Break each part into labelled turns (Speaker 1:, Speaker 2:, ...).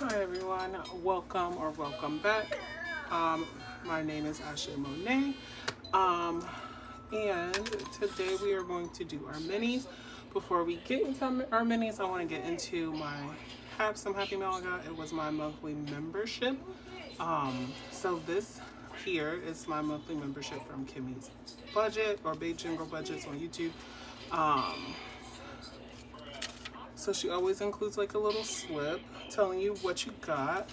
Speaker 1: Hi everyone, welcome or welcome back. My name is Asha Monet, and today we are going to do our minis. Before we get into our minis, I want to get into my some happy mail I got. It was my monthly membership. So this here is my monthly membership from Kimmy's Budget or Babe Jingle Budgets on YouTube. So she always includes like a little slip telling you what you got.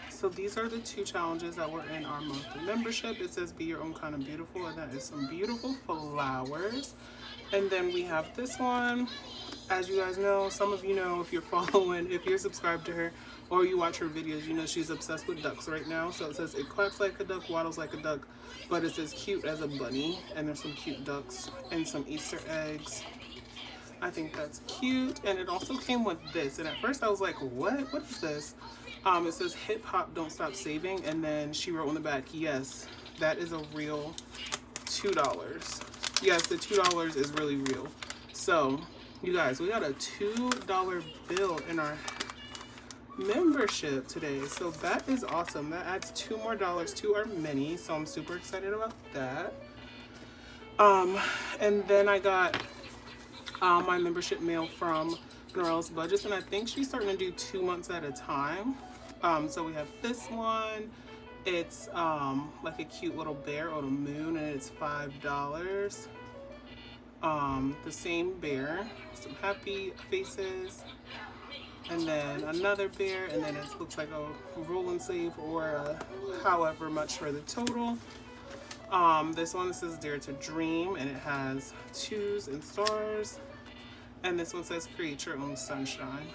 Speaker 1: So these are the two challenges that were in our monthly membership. It says be your own kind of beautiful, and that is some beautiful flowers. And then we have this one. As you guys know, some of you know if you're following, if you're subscribed to her or you watch her videos, you know she's obsessed with ducks right now. So it says it quacks like a duck, waddles like a duck, but it's as cute as a bunny. And there's some cute ducks and some Easter eggs. I think that's cute. And it also came with this, and at first I was like, what is this? It says hip hop don't stop saving, and then she wrote on the back, yes, that is a real $2. Yes, the $2 is really real. So you guys, we got a $2 bill in our membership today, so that is awesome. That adds $2 more to our mini, so I'm super excited about that. And then I got my membership mail from Norella's Budgets, and I think she's starting to do 2 months at a time. So we have this one. It's like a cute little bear on a moon, and it's $5. The same bear, some happy faces, and then another bear, and then it looks like a roll and save or however much for the total. This one says Dare to Dream, and it has 2s and stars. And this one says create your own sunshine.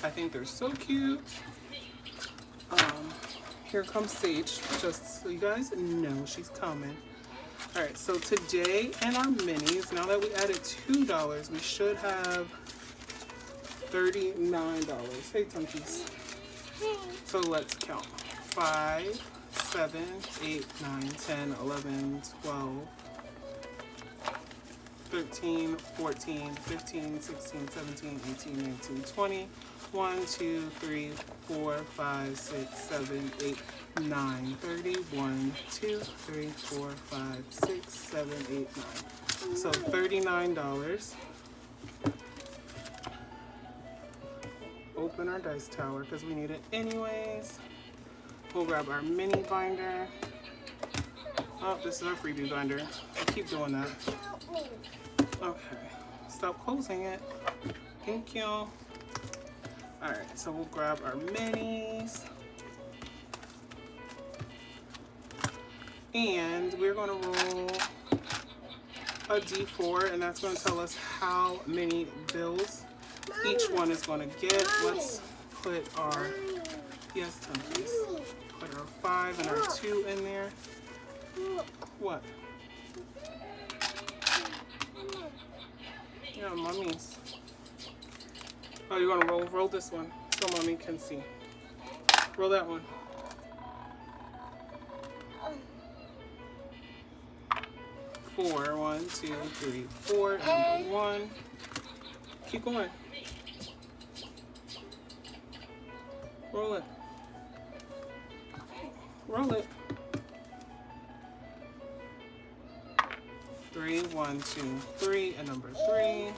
Speaker 1: I think they're so cute. Here comes Sage, just so you guys know she's coming. All right, so today in our minis, now that we added $2, we should have $39. Hey, Tunkies. So let's count. 5, 7, 8, 9, 10, 11, 12, 13, 14, 15, 16, 17, 18, 19, 20. 1, 2, 3, 4, 5, 6, 7, 8, 9, 30. 1, 2, 3, 4, 5, 6, 7, 8, 9. So $39. Open our dice tower because we need it anyways. We'll grab our mini binder. Oh, this is our freebie binder. I keep doing that. Okay, stop closing it. Thank you. Alright, so we'll grab our minis. And we're going to roll a D4, and that's going to tell us how many bills each one is going to get. Let's put our, yes, Tunkies, put our 5 and our 2 in there. What? Yeah, mummies. Oh, you're gonna roll this one so mommy can see. Roll that one. Four. 1, 2, 3, 4. Number 1. Keep going. Roll it. Roll it. 3. 1, 2, 3, and number 3.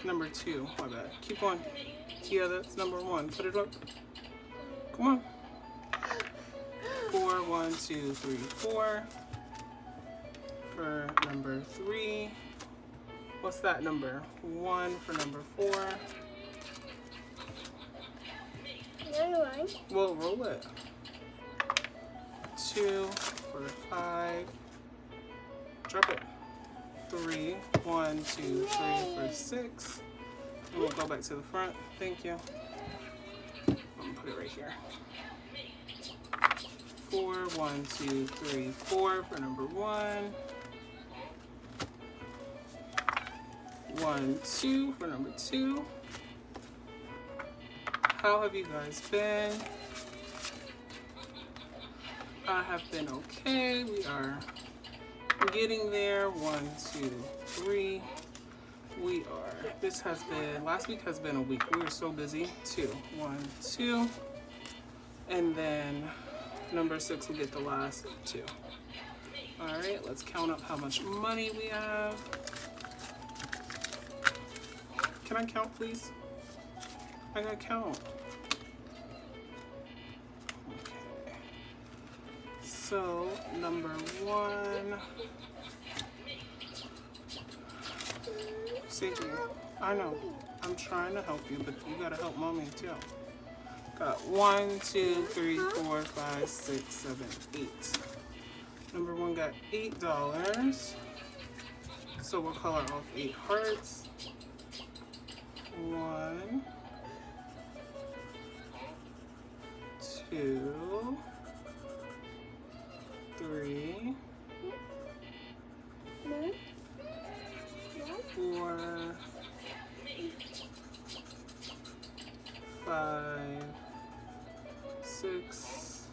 Speaker 1: Number 2, my bad. Keep going. Yeah, that's number 1. Put it up. Come on. 4, 1, 2, 3, 4. For number 3. What's that number? 1 for number 4. Well, roll it. 2 for 5. Drop it. 3, 1, 2, 3 for 6. And we'll go back to the front. Thank you. I'm gonna put it right here. 4, 1, 2, 3, 4 for number 1. 1, 2 for number 2. How have you guys been? I have been okay. We are getting there. 1, 2, 3. we are, this has been, last week has been a week. We were so busy. 2, 1, 2. And then number 6 will get the last 2. All right, let's count up how much money we have. Can I count, please? I gotta count. Okay. So, number 1. Safety. I know. I'm trying to help you, but you gotta help mommy too. Got 1, 2, 3, 4, 5, 6, 7, 8. Number 1 got $8. So we'll color off 8 hearts. 1, 2, 3, 4, 5, 6,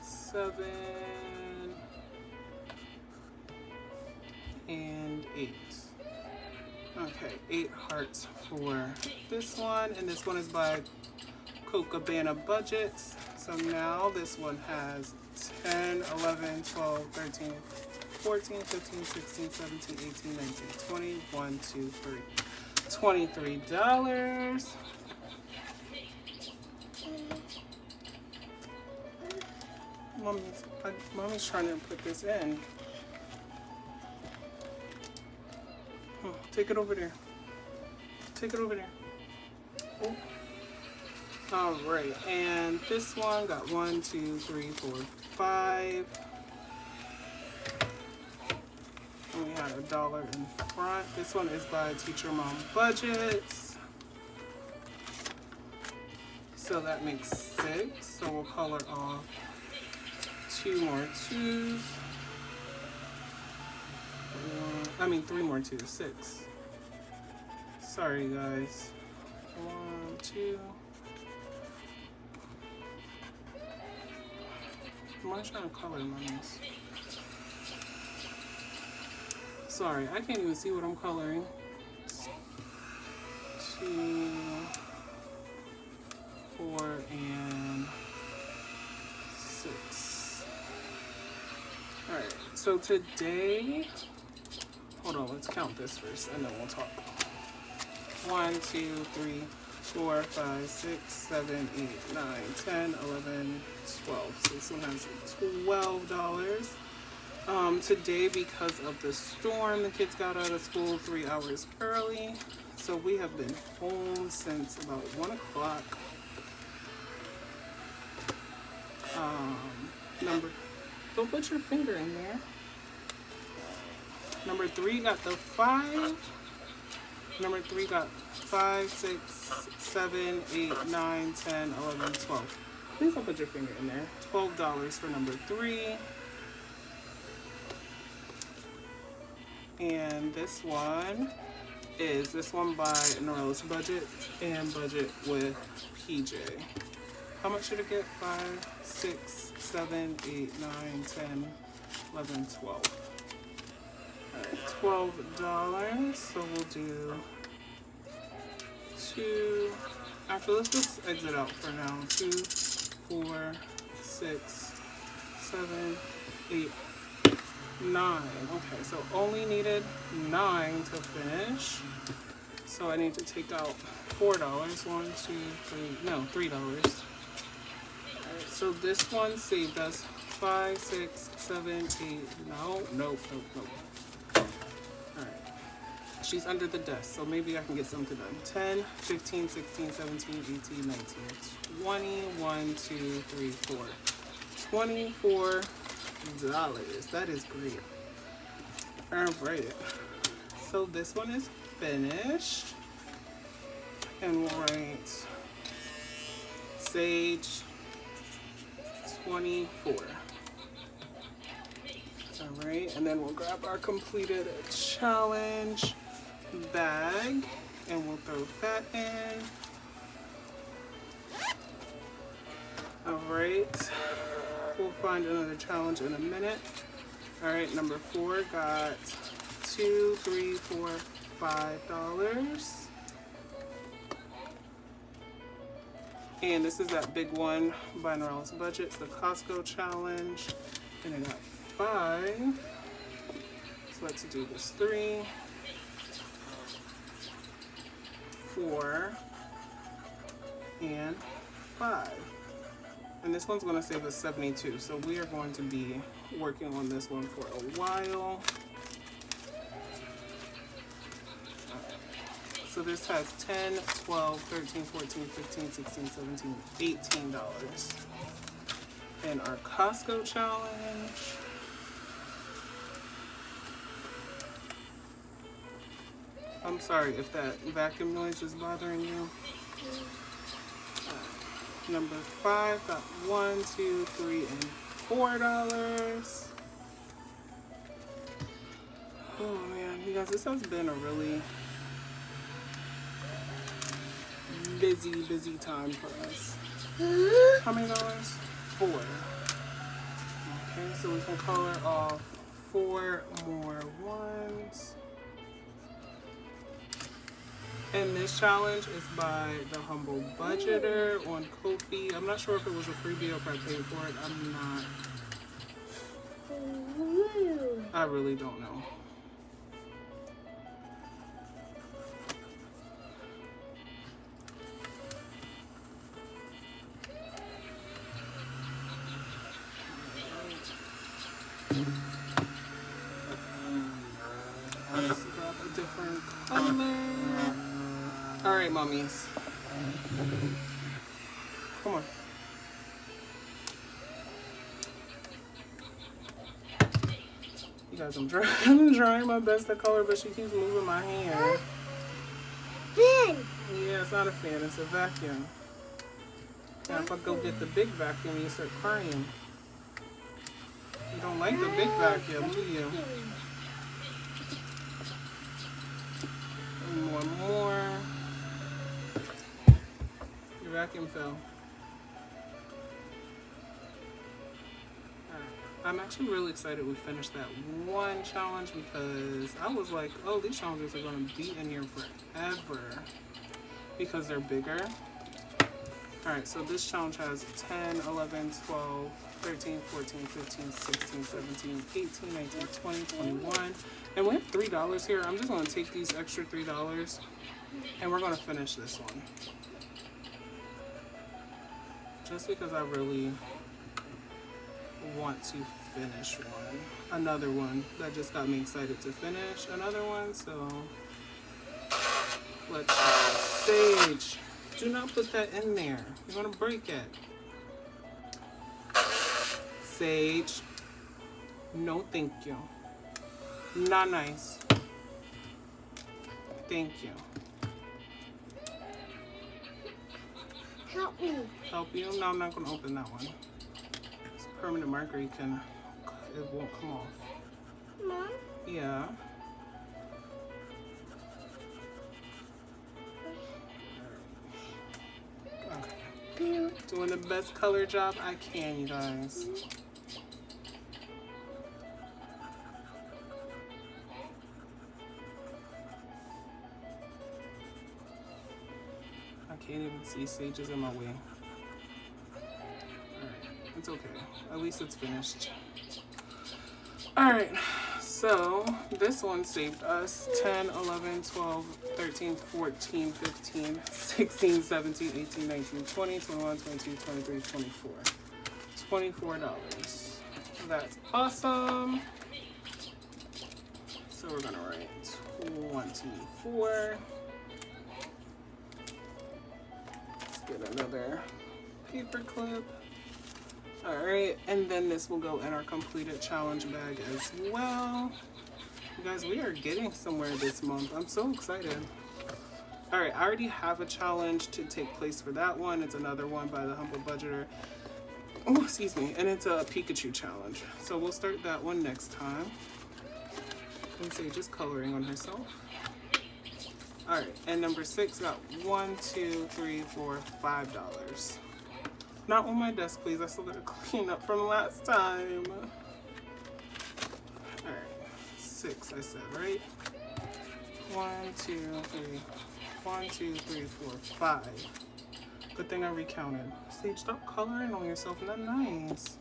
Speaker 1: 7, and 8. Okay, 8 hearts for this one, and this one is by Cabana Budgets. So now this one has 10, 11, 12, 13, 14, 15, 16, 17, 18, 19, 20, 1, 2, 3. $23. Mommy's trying to put this in. Oh, take it over there. Take it over there. Oh. All right, and this one got 1, 2, 3, 4, 5. And we had $1 in front. This one is by Teacher Mom Budgets. So that makes 6. So we'll color off 2 more 2s. 3 more 2s, 6. Sorry guys. 1, 2. Am I trying to color mine? Sorry, I can't even see what I'm coloring. 2, 4, and 6. Alright, so today, hold on, let's count this first and then we'll talk. 1, 2, 3, 4, 5, 6, 7, 8, 9, 10, 11, 12. So this one has $12. Today, because of the storm, the kids got out of school 3 hours early. So we have been home since about 1 o'clock. Don't put your finger in there. Number 3 got the 5. Number 3 got 5, 6, 7, 8, 9, 10, 11, 12. Please don't put your finger in there. $12 for number 3. And this one by Norella's Budget and Budget with PJ. How much should it get? 5, 6, 7, 8, 9, 10, 11, 12. Alright, $12. So we'll do 2. Actually, let's just exit out for now. 2, 4, 6, 7, 8, 9. Okay, so only needed 9 to finish. So I need to take out $4. 1, 2, 3, no, $3. Alright, so this one saved us 5, 6, 7, 8, nope. Alright. She's under the desk, so maybe I can get something done. 10, 15, 16, 17, 18, 19, 20, 1, 2, 3, 4. $24. That is great. Alright. So this one is finished. And we'll write Sage 24. Alright, and then we'll grab our completed challenge bag and we'll throw that in. Alright, we'll find another challenge in a minute. Alright, number 4 got $2, $3, $4, $5. And this is that big one, by Norris Budget, the Costco challenge. And I got 5. So let's do this. 3, 4, and 5. And this one's going to save us 72. So we are going to be working on this one for a while. So this has 10, 12, 13, 14, 15, 16, 17, $18. And our Costco challenge. I'm sorry if that vacuum noise is bothering you. Number 5 got $1, $2, $3, and $4. Oh man, you guys, this has been a really busy time for us. How many dollars? 4. Okay, so we can color off 4 more ones. And this challenge is by The Humble Budgeter on Ko-fi. I'm not sure if it was a freebie or if I paid for it. I'm not. I really don't know. Let's grab a different color. All right, mommies. Come on. You guys, I'm trying my best to color, but she keeps moving my hand.
Speaker 2: Fan.
Speaker 1: Yeah, it's not a fan, it's a vacuum. Now, if I go get the big vacuum, you start crying. You don't like the big vacuum, do you? More. Your vacuum fell. I'm actually really excited we finished that one challenge because I was like, oh, these challenges are going to be in here forever because they're bigger. Alright, so this challenge has 10, 11, 12, 13, 14, 15, 16, 17, 18, 19, 20, 21. And we have $3 here. I'm just going to take these extra $3 and we're going to finish this one. Just because I really want to finish one. Another one that just got me excited to finish. Another one, so let's try Sage. Do not put that in there. You're going to break it. Sage. No, thank you. Not nice. Thank you.
Speaker 2: Help me.
Speaker 1: Help you? No, I'm not going to open that one. It's a permanent marker. It won't come off.
Speaker 2: Mom?
Speaker 1: Yeah. Okay. Doing the best color job I can, you guys. I can't even see Sage's in my way. Alright, it's okay. At least it's finished. Alright, so this one saved us 10, 11, 12, 13, 14, 15, 16, 17, 18, 19, 20, 21, 22, 23, 24. $24. That's awesome. So we're gonna write 24. Let's get another paper clip. Alright, and then this will go in our completed challenge bag as well. You guys, we are getting somewhere this month. I'm so excited. Alright, I already have a challenge to take place for that one. It's another one by the Humble Budgeter. Oh, excuse me. And it's a Pikachu challenge. So we'll start that one next time. And Sage is coloring on herself. Alright, and number 6 got $1, 2, 3, 4, $5. Not on my desk, please. I still gotta clean up from last time. Alright, 6, I said, right? 1, 2, 3. 1, 2, 3, 4, 5. Good thing I recounted. Sage, stop coloring on yourself. Not nice.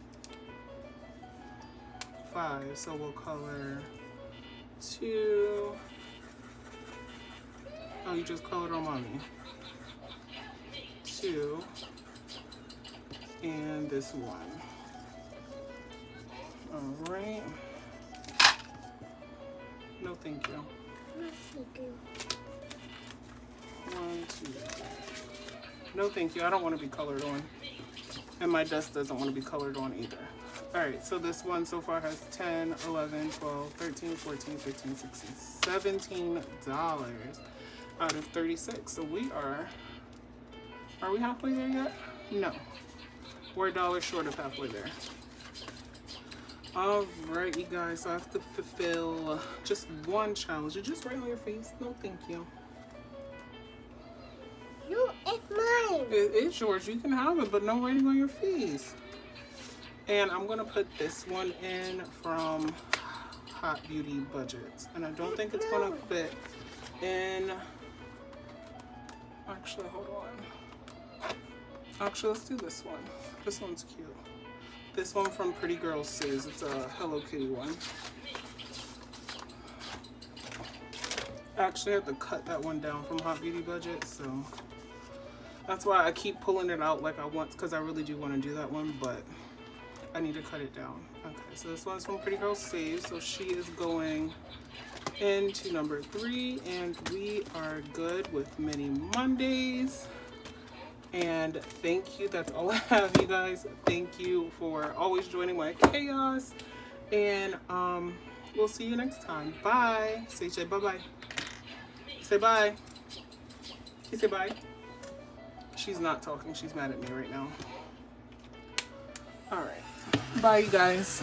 Speaker 1: 5. So we'll color 2. Oh, you just colored on mommy. 2. And this 1. All right. No, thank you.
Speaker 2: No, thank you.
Speaker 1: 1, 2. No, thank you. I don't want to be colored on. And my desk doesn't want to be colored on either. All right, so this one so far has 10, 11, 12, 13, 14, 15, 16, $17 out of 36. So we are we halfway there yet? No. We're $1 short of halfway there. All right, you guys, so I have to fulfill just one challenge. You just write on your face. No, thank you.
Speaker 2: No, it's mine.
Speaker 1: It is yours. You can have it, but no writing on your face. And I'm going to put this one in from Hot Beauty Budgets. And I don't think it's going to fit in... Actually, hold on. Actually, let's do this one. This one's cute. This one from Pretty Girl Says. It's a Hello Kitty one. I actually have to cut that one down from Hot Beauty Budget, so that's why I keep pulling it out like I want, because I really do want to do that one, but I need to cut it down. Okay, so this one's from Pretty Girl Saves, so she is going into number 3, and we are good with Mini Mondays. And thank you. That's all I have, you guys. Thank you for always joining my chaos. And we'll see you next time. Bye. Say bye-bye. Say bye. You say bye. She's not talking. She's mad at me right now. All right. Bye, you guys.